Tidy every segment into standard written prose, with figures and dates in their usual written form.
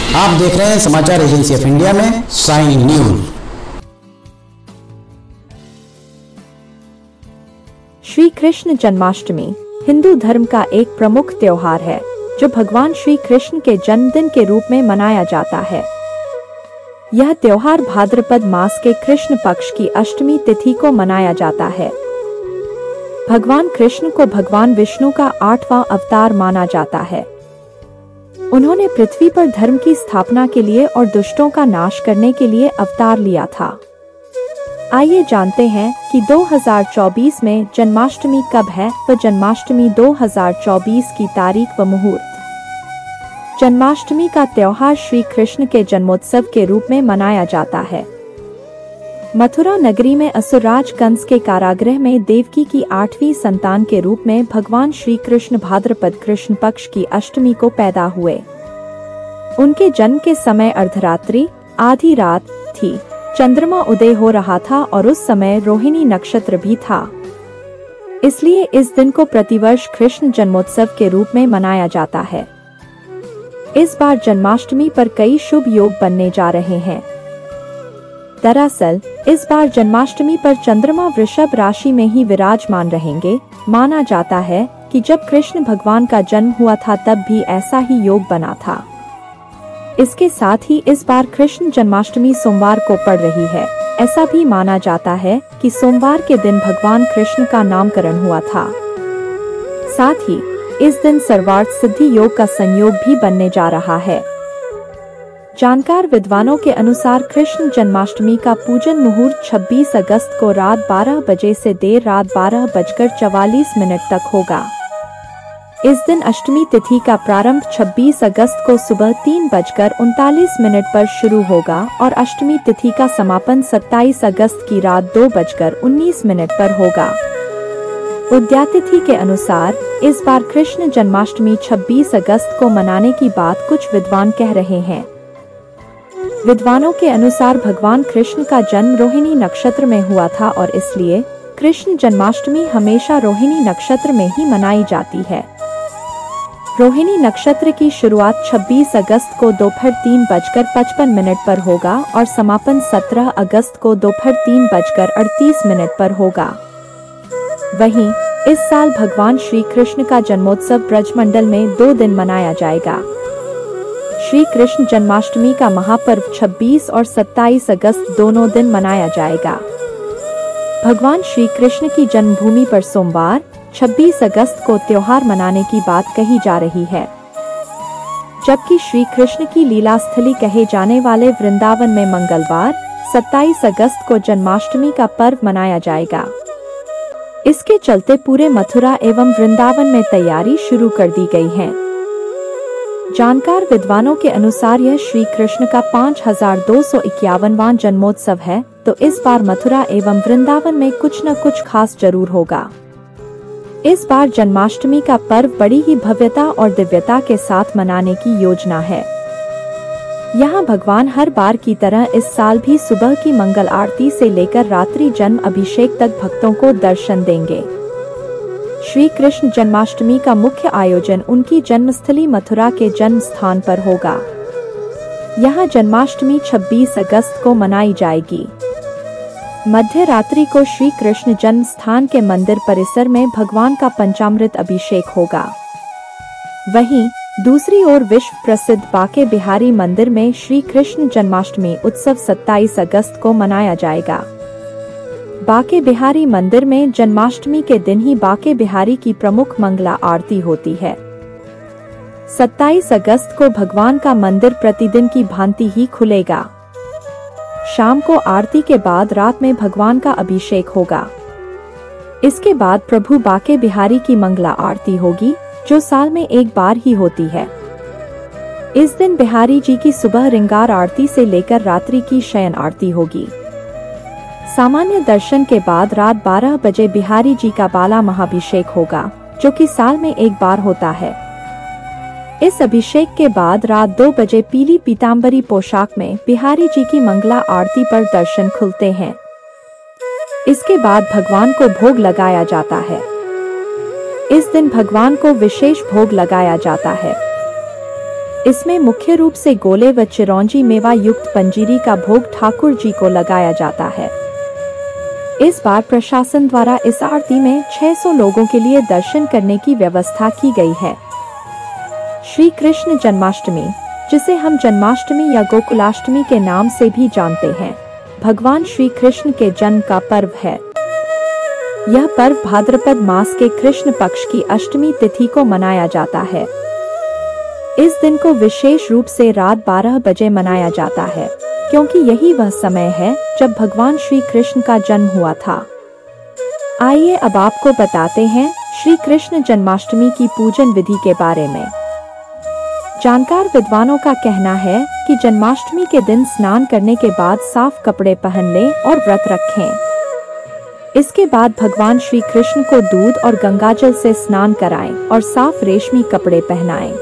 आप देख रहे हैं समाचार एजेंसी ऑफ इंडिया में साइन न्यूज। श्री कृष्ण जन्माष्टमी हिंदू धर्म का एक प्रमुख त्योहार है जो भगवान श्री कृष्ण के जन्मदिन के रूप में मनाया जाता है। यह त्योहार भाद्रपद मास के कृष्ण पक्ष की अष्टमी तिथि को मनाया जाता है। भगवान कृष्ण को भगवान विष्णु का 8वां अवतार माना जाता है। उन्होंने पृथ्वी पर धर्म की स्थापना के लिए और दुष्टों का नाश करने के लिए अवतार लिया था। आइए जानते हैं कि 2024 में जन्माष्टमी कब है व जन्माष्टमी 2024 की तारीख व मुहूर्त। जन्माष्टमी का त्योहार श्री कृष्ण के जन्मोत्सव के रूप में मनाया जाता है। मथुरा नगरी में असुरराज कंस के कारागृह में देवकी की 8वीं संतान के रूप में भगवान श्री कृष्ण भाद्रपद कृष्ण पक्ष की अष्टमी को पैदा हुए। उनके जन्म के समय अर्धरात्रि आधी रात थी, चंद्रमा उदय हो रहा था और उस समय रोहिणी नक्षत्र भी था। इसलिए इस दिन को प्रतिवर्ष कृष्ण जन्मोत्सव के रूप में मनाया जाता है। इस बार जन्माष्टमी पर कई शुभ योग बनने जा रहे हैं। दरअसल इस बार जन्माष्टमी पर चंद्रमा वृषभ राशि में ही विराजमान रहेंगे। माना जाता है कि जब कृष्ण भगवान का जन्म हुआ था तब भी ऐसा ही योग बना था। इसके साथ ही इस बार कृष्ण जन्माष्टमी सोमवार को पड़ रही है। ऐसा भी माना जाता है कि सोमवार के दिन भगवान कृष्ण का नामकरण हुआ था। साथ ही इस दिन सर्वार्थ सिद्धि योग का संयोग भी बनने जा रहा है। जानकार विद्वानों के अनुसार कृष्ण जन्माष्टमी का पूजन मुहूर्त 26 अगस्त को रात 12 बजे से देर रात 12:44 तक होगा। इस दिन अष्टमी तिथि का प्रारंभ 26 अगस्त को सुबह 3:39 पर शुरू होगा और अष्टमी तिथि का समापन 27 अगस्त की रात 2:19 पर होगा। उद्यातिथि के अनुसार इस बार कृष्ण जन्माष्टमी 26 अगस्त को मनाने की बात कुछ विद्वान कह रहे हैं। विद्वानों के अनुसार भगवान कृष्ण का जन्म रोहिणी नक्षत्र में हुआ था और इसलिए कृष्ण जन्माष्टमी हमेशा रोहिणी नक्षत्र में ही मनाई जाती है। रोहिणी नक्षत्र की शुरुआत 26 अगस्त को दोपहर 3:55 पर होगा और समापन 17 अगस्त को दोपहर 3:38 पर होगा। वहीं इस साल भगवान श्री कृष्ण का जन्मोत्सव ब्रजमंडल में 2 दिन मनाया जाएगा। श्री कृष्ण जन्माष्टमी का महापर्व 26 और 27 अगस्त दोनों दिन मनाया जाएगा। भगवान श्री कृष्ण की जन्मभूमि पर सोमवार 26 अगस्त को त्योहार मनाने की बात कही जा रही है, जबकि श्री कृष्ण की लीला स्थली कहे जाने वाले वृंदावन में मंगलवार 27 अगस्त को जन्माष्टमी का पर्व मनाया जाएगा। इसके चलते पूरे मथुरा एवं वृंदावन में तैयारी शुरू कर दी गई है। जानकार विद्वानों के अनुसार यह श्री कृष्ण का 5251वां जन्मोत्सव है, तो इस बार मथुरा एवं वृंदावन में कुछ न कुछ खास जरूर होगा। इस बार जन्माष्टमी का पर्व बड़ी ही भव्यता और दिव्यता के साथ मनाने की योजना है। यहाँ भगवान हर बार की तरह इस साल भी सुबह की मंगल आरती से लेकर रात्रि जन्म अभिषेक तक भक्तों को दर्शन देंगे। श्री कृष्ण जन्माष्टमी का मुख्य आयोजन उनकी जन्मस्थली मथुरा के जन्म स्थान पर होगा। यहाँ जन्माष्टमी 26 अगस्त को मनाई जाएगी। मध्य रात्रि को श्री कृष्ण जन्म स्थान के मंदिर परिसर में भगवान का पंचामृत अभिषेक होगा। वहीं दूसरी ओर विश्व प्रसिद्ध बांके बिहारी मंदिर में श्री कृष्ण जन्माष्टमी उत्सव 27 अगस्त को मनाया जाएगा। बांके बिहारी मंदिर में जन्माष्टमी के दिन ही बांके बिहारी की प्रमुख मंगला आरती होती है। 27 अगस्त को भगवान का मंदिर प्रतिदिन की भांति ही खुलेगा। शाम को आरती के बाद रात में भगवान का अभिषेक होगा। इसके बाद प्रभु बांके बिहारी की मंगला आरती होगी, जो साल में एक बार ही होती है। इस दिन बिहारी जी की सुबह रिंगार आरती से लेकर रात्रि की शयन आरती होगी। सामान्य दर्शन के बाद रात 12 बजे बिहारी जी का बाला महाभिषेक होगा, जो कि साल में एक बार होता है। इस अभिषेक के बाद रात 2 बजे पीली पीतांबरी पोशाक में बिहारी जी की मंगला आरती पर दर्शन खुलते हैं। इसके बाद भगवान को भोग लगाया जाता है। इस दिन भगवान को विशेष भोग लगाया जाता है। इसमें मुख्य रूप से गोले व चिरौंजी मेवा युक्त पंजीरी का भोग ठाकुर जी को लगाया जाता है। इस बार प्रशासन द्वारा इस आरती में 600 लोगों के लिए दर्शन करने की व्यवस्था की गई है। श्री कृष्ण जन्माष्टमी, जिसे हम जन्माष्टमी या गोकुलाष्टमी के नाम से भी जानते हैं, भगवान श्री कृष्ण के जन्म का पर्व है। यह पर्व भाद्रपद मास के कृष्ण पक्ष की अष्टमी तिथि को मनाया जाता है। इस दिन को विशेष रूप से रात 12 बजे मनाया जाता है, क्योंकि यही वह समय है जब भगवान श्री कृष्ण का जन्म हुआ था। आइए अब आपको बताते हैं श्री कृष्ण जन्माष्टमी की पूजन विधि के बारे में। जानकार विद्वानों का कहना है कि जन्माष्टमी के दिन स्नान करने के बाद साफ कपड़े पहन लें और व्रत रखें। इसके बाद भगवान श्री कृष्ण को दूध और गंगाजल से स्नान कराएं और साफ रेशमी कपड़े पहनाएं।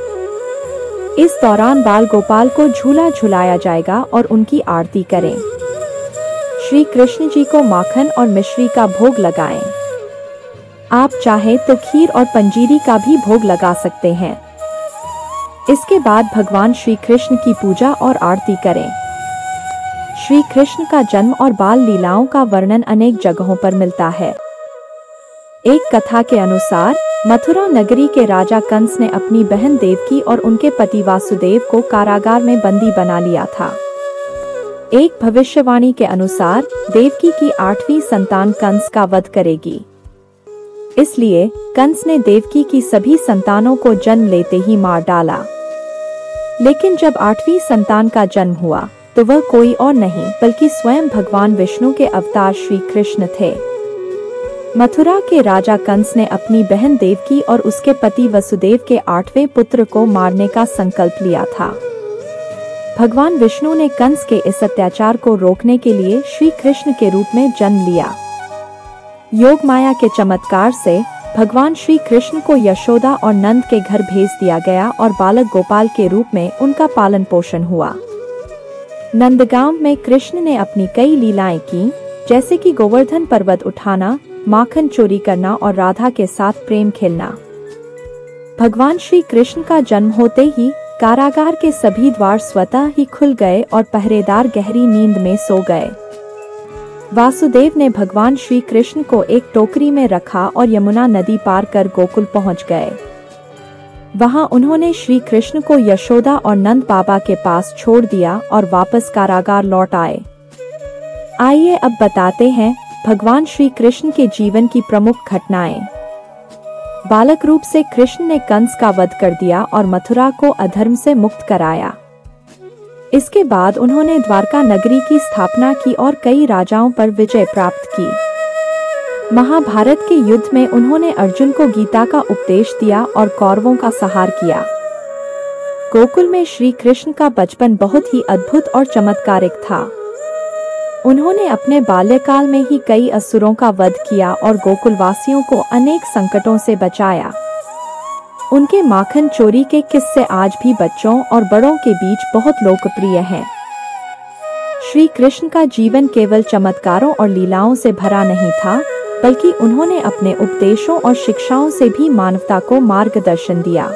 इस दौरान बाल गोपाल को झूला झुलाया जाएगा और उनकी आरती करें। श्री कृष्ण जी को माखन और मिश्री का भोग लगाएं। आप चाहें तो खीर और पंजीरी का भी भोग लगा सकते हैं। इसके बाद भगवान श्री कृष्ण की पूजा और आरती करें। श्री कृष्ण का जन्म और बाल लीलाओं का वर्णन अनेक जगहों पर मिलता है। एक कथा के अनुसार मथुरा नगरी के राजा कंस ने अपनी बहन देवकी और उनके पति वासुदेव को कारागार में बंदी बना लिया था। एक भविष्यवाणी के अनुसार देवकी की 8वीं संतान कंस का वध करेगी। इसलिए कंस ने देवकी की सभी संतानों को जन्म लेते ही मार डाला। लेकिन जब 8वीं संतान का जन्म हुआ तो वह कोई और नहीं बल्कि स्वयं भगवान विष्णु के अवतार श्री कृष्ण थे। मथुरा के राजा कंस ने अपनी बहन देवकी और उसके पति वसुदेव के 8वें पुत्र को मारने का संकल्प लिया था। भगवान विष्णु ने कंस के इस अत्याचार को रोकने के लिए श्री कृष्ण के रूप में जन्म लिया। योग माया के चमत्कार से भगवान श्री कृष्ण को यशोदा और नंद के घर भेज दिया गया और बालक गोपाल के रूप में उनका पालन पोषण हुआ। नंदगांव में कृष्ण ने अपनी कई लीलाएं की, जैसे कि गोवर्धन पर्वत उठाना, माखन चोरी करना और राधा के साथ प्रेम खेलना। भगवान श्री कृष्ण का जन्म होते ही कारागार के सभी द्वार स्वतः ही खुल गए और पहरेदार गहरी नींद में सो गए। वासुदेव ने भगवान श्री कृष्ण को एक टोकरी में रखा और यमुना नदी पार कर गोकुल पहुंच गए। वहां उन्होंने श्री कृष्ण को यशोदा और नंद बाबा के पास छोड़ दिया और वापस कारागार लौट आए। आइए अब बताते हैं भगवान श्री कृष्ण के जीवन की प्रमुख घटनाएं। बालक रूप से कृष्ण ने कंस का वध कर दिया और मथुरा को अधर्म से मुक्त कराया। इसके बाद उन्होंने द्वारका नगरी की स्थापना की और कई राजाओं पर विजय प्राप्त की। महाभारत के युद्ध में उन्होंने अर्जुन को गीता का उपदेश दिया और कौरवों का संहार किया। गोकुल में श्री कृष्ण का बचपन बहुत ही अद्भुत और चमत्कारिक था। उन्होंने अपने बाल्यकाल में ही कई असुरों का वध किया और गोकुलवासियों को अनेक संकटों से बचाया। उनके माखन चोरी के किस्से आज भी बच्चों और बड़ों के बीच बहुत लोकप्रिय हैं। श्री कृष्ण का जीवन केवल चमत्कारों और लीलाओं से भरा नहीं था, बल्कि उन्होंने अपने उपदेशों और शिक्षाओं से भी मानवता को मार्गदर्शन दिया।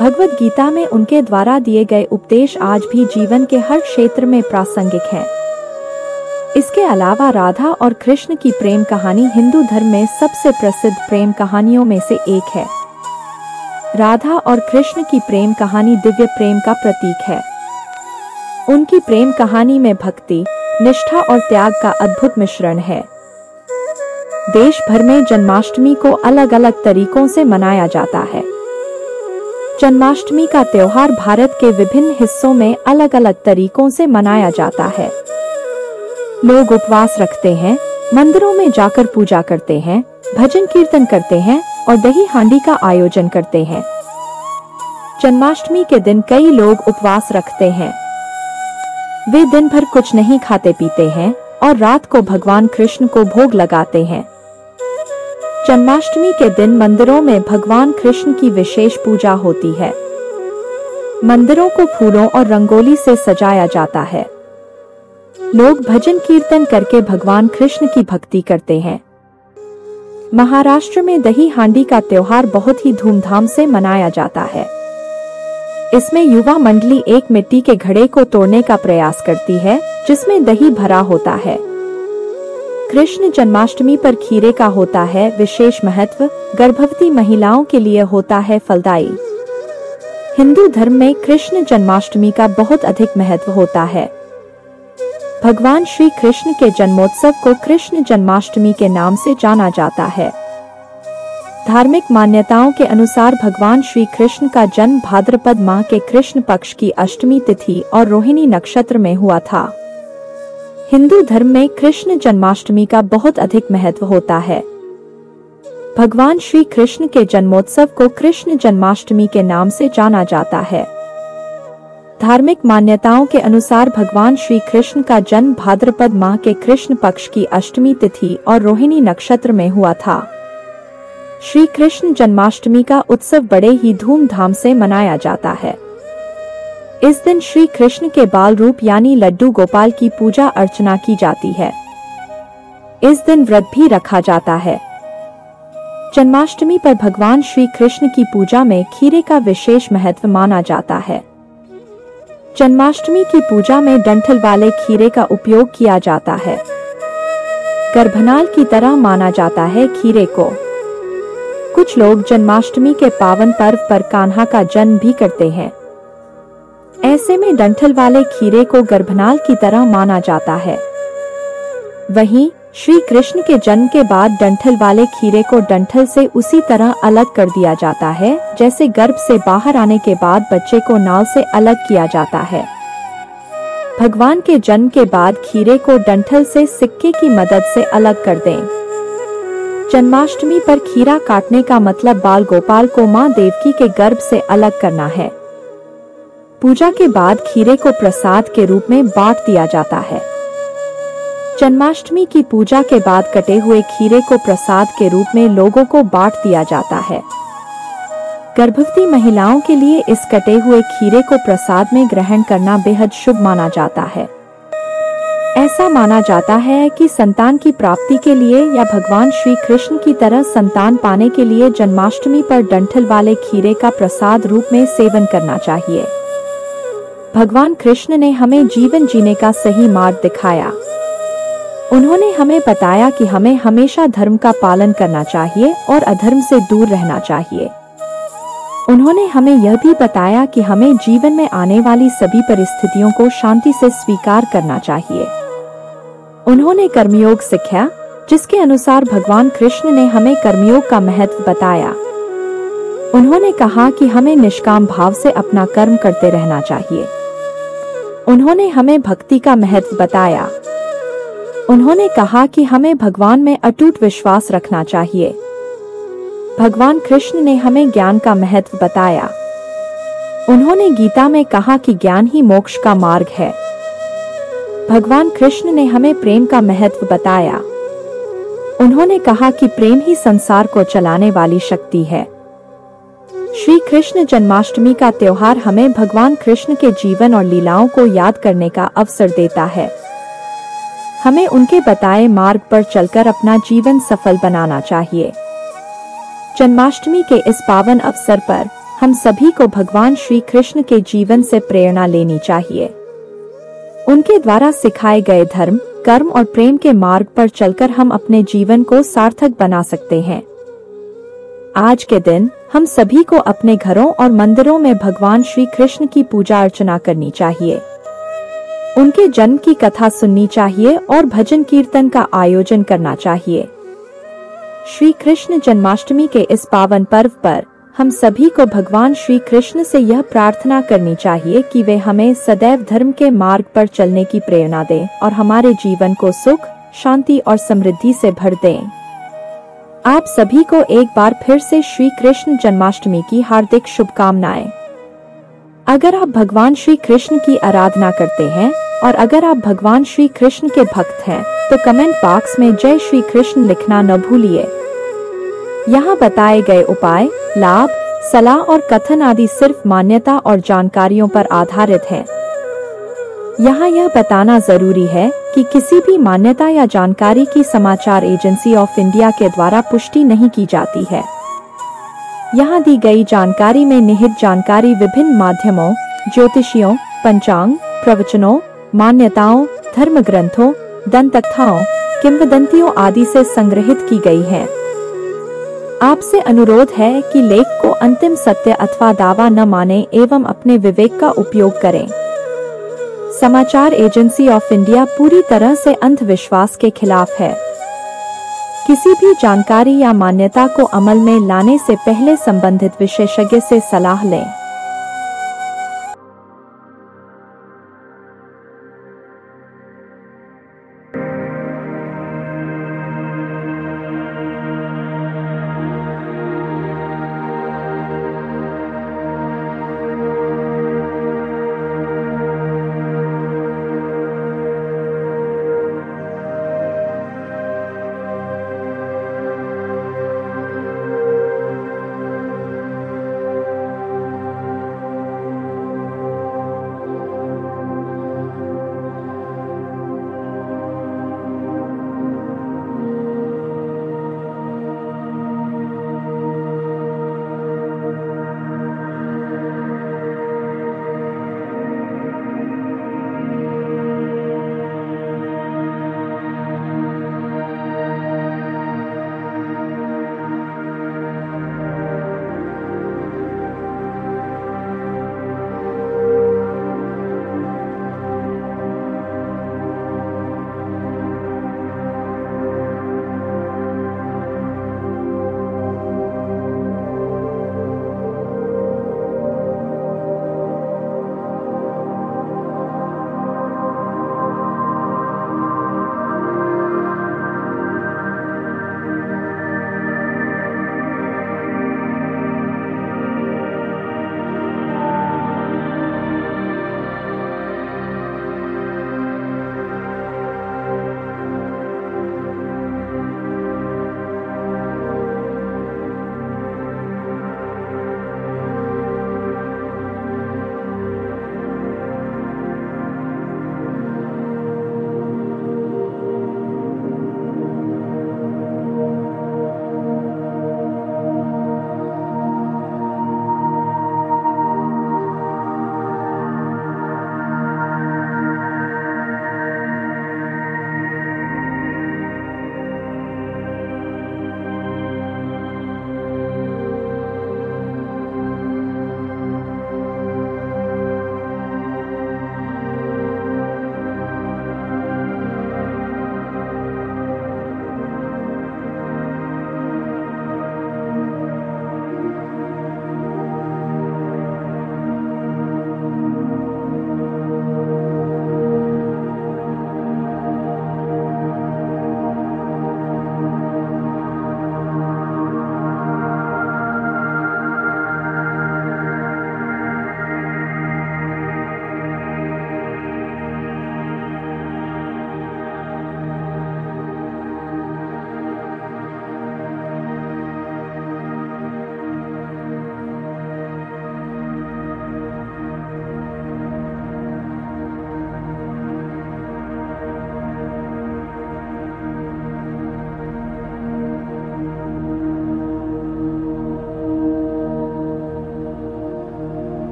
भगवद गीता में उनके द्वारा दिए गए उपदेश आज भी जीवन के हर क्षेत्र में प्रासंगिक हैं। इसके अलावा राधा और कृष्ण की प्रेम कहानी हिंदू धर्म में सबसे प्रसिद्ध प्रेम कहानियों में से एक है। राधा और कृष्ण की प्रेम कहानी दिव्य प्रेम का प्रतीक है। उनकी प्रेम कहानी में भक्ति, निष्ठा और त्याग का अद्भुत मिश्रण है। देश भर में जन्माष्टमी को अलग अलग तरीकों से मनाया जाता है। जन्माष्टमी का त्योहार भारत के विभिन्न हिस्सों में अलग अलग तरीकों से मनाया जाता है। लोग उपवास रखते हैं, मंदिरों में जाकर पूजा करते हैं, भजन कीर्तन करते हैं और दही हांडी का आयोजन करते हैं। जन्माष्टमी के दिन कई लोग उपवास रखते हैं। वे दिन भर कुछ नहीं खाते पीते हैं और रात को भगवान कृष्ण को भोग लगाते हैं। जन्माष्टमी के दिन मंदिरों में भगवान कृष्ण की विशेष पूजा होती है। मंदिरों को फूलों और रंगोली से सजाया जाता है। लोग भजन कीर्तन करके भगवान कृष्ण की भक्ति करते हैं। महाराष्ट्र में दही हांडी का त्योहार बहुत ही धूमधाम से मनाया जाता है। इसमें युवा मंडली एक मिट्टी के घड़े को तोड़ने का प्रयास करती है जिसमें दही भरा होता है। कृष्ण जन्माष्टमी पर खीरे का होता है विशेष महत्व, गर्भवती महिलाओं के लिए होता है फलदायी। हिंदू धर्म में कृष्ण जन्माष्टमी का बहुत अधिक महत्व होता है। भगवान श्री कृष्ण के जन्मोत्सव को कृष्ण जन्माष्टमी के नाम से जाना जाता है। धार्मिक मान्यताओं के अनुसार भगवान श्री कृष्ण का जन्म भाद्रपद माह के कृष्ण पक्ष की अष्टमी तिथि और रोहिणी नक्षत्र में हुआ था। हिंदू धर्म में कृष्ण जन्माष्टमी का बहुत अधिक महत्व होता है। भगवान श्री कृष्ण के जन्मोत्सव को कृष्ण जन्माष्टमी के नाम से जाना जाता है। धार्मिक मान्यताओं के अनुसार भगवान श्री कृष्ण का जन्म भाद्रपद माह के कृष्ण पक्ष की अष्टमी तिथि और रोहिणी नक्षत्र में हुआ था। श्री कृष्ण जन्माष्टमी का उत्सव बड़े ही धूमधाम से मनाया जाता है। इस दिन श्री कृष्ण के बाल रूप यानी लड्डू गोपाल की पूजा अर्चना की जाती है। इस दिन व्रत भी रखा जाता है। जन्माष्टमी पर भगवान श्री कृष्ण की पूजा में खीरे का विशेष महत्व माना जाता है। जन्माष्टमी की पूजा में डंठल वाले खीरे का उपयोग किया जाता है। गर्भनाल की तरह माना जाता है खीरे को। कुछ लोग जन्माष्टमी के पावन पर्व पर कान्हा का जन्म भी करते हैं। ऐसे में डंठल वाले खीरे को गर्भनाल की तरह माना जाता है। वहीं श्री कृष्ण के जन्म के बाद डंठल वाले खीरे को डंठल से उसी तरह अलग कर दिया जाता है जैसे गर्भ से बाहर आने के बाद बच्चे को नाल से अलग किया जाता है। भगवान के जन्म के बाद खीरे को डंठल से सिक्के की मदद से अलग कर दें। जन्माष्टमी पर खीरा काटने का मतलब बाल गोपाल को मां देवकी के गर्भ से अलग करना है। पूजा के बाद खीरे को प्रसाद के रूप में बांट दिया जाता है। जन्माष्टमी की पूजा के बाद कटे हुए खीरे को प्रसाद के रूप में लोगों को बांट दिया जाता है। गर्भवती महिलाओं के लिए इस कटे हुए खीरे को प्रसाद में ग्रहण करना बेहद शुभ माना जाता है। ऐसा माना जाता है कि संतान की प्राप्ति के लिए या भगवान श्री कृष्ण की तरह संतान पाने के लिए जन्माष्टमी पर डंठल वाले खीरे का प्रसाद रूप में सेवन करना चाहिए। भगवान कृष्ण ने हमें जीवन जीने का सही मार्ग दिखाया। उन्होंने हमें बताया कि हमें हमेशा धर्म का पालन करना चाहिए और अधर्म से दूर रहना चाहिए। उन्होंने हमें यह भी बताया कि हमें जीवन में आने वाली सभी परिस्थितियों को शांति से स्वीकार करना चाहिए। उन्होंने कर्मयोग सिखाया, जिसके अनुसार भगवान कृष्ण ने हमें कर्मयोग का महत्व बताया। उन्होंने कहा कि हमें निष्काम भाव से अपना कर्म करते रहना चाहिए। उन्होंने हमें भक्ति का महत्व बताया। उन्होंने कहा कि हमें भगवान में अटूट विश्वास रखना चाहिए। भगवान कृष्ण ने हमें ज्ञान का महत्व बताया। उन्होंने गीता में कहा कि ज्ञान ही मोक्ष का मार्ग है। भगवान कृष्ण ने हमें प्रेम का महत्व बताया। उन्होंने कहा कि प्रेम ही संसार को चलाने वाली शक्ति है। श्री कृष्ण जन्माष्टमी का त्योहार हमें भगवान कृष्ण के जीवन और लीलाओं को याद करने का अवसर देता है। हमें उनके बताए मार्ग पर चलकर अपना जीवन सफल बनाना चाहिए। जन्माष्टमी के इस पावन अवसर पर हम सभी को भगवान श्री कृष्ण के जीवन से प्रेरणा लेनी चाहिए। उनके द्वारा सिखाए गए धर्म, कर्म और प्रेम के मार्ग पर चलकर हम अपने जीवन को सार्थक बना सकते हैं। आज के दिन हम सभी को अपने घरों और मंदिरों में भगवान श्री कृष्ण की पूजा अर्चना करनी चाहिए। उनके जन्म की कथा सुननी चाहिए और भजन कीर्तन का आयोजन करना चाहिए। श्री कृष्ण जन्माष्टमी के इस पावन पर्व पर हम सभी को भगवान श्री कृष्ण से यह प्रार्थना करनी चाहिए कि वे हमें सदैव धर्म के मार्ग पर चलने की प्रेरणा दें और हमारे जीवन को सुख, शांति और समृद्धि से भर दें। आप सभी को एक बार फिर से श्री कृष्ण जन्माष्टमी की हार्दिक शुभकामनाएं। अगर आप भगवान श्री कृष्ण की आराधना करते हैं और अगर आप भगवान श्री कृष्ण के भक्त हैं तो कमेंट बॉक्स में जय श्री कृष्ण लिखना न भूलिए। यहाँ बताए गए उपाय, लाभ, सलाह और कथन आदि सिर्फ मान्यता और जानकारियों पर आधारित हैं। यहाँ यह बताना जरूरी है कि किसी भी मान्यता या जानकारी की समाचार एजेंसी ऑफ इंडिया के द्वारा पुष्टि नहीं की जाती है। यहाँ दी गई जानकारी में निहित जानकारी विभिन्न माध्यमों, ज्योतिषियों, पंचांग, प्रवचनों, मान्यताओं, धर्म ग्रंथों, दंतकथाओं, किंवदंतियों आदि से संग्रहित की गई है। आपसे अनुरोध है कि लेख को अंतिम सत्य अथवा दावा न माने एवं अपने विवेक का उपयोग करें। समाचार एजेंसी ऑफ इंडिया पूरी तरह से अंधविश्वास के खिलाफ है। किसी भी जानकारी या मान्यता को अमल में लाने से पहले संबंधित विशेषज्ञ से सलाह लें।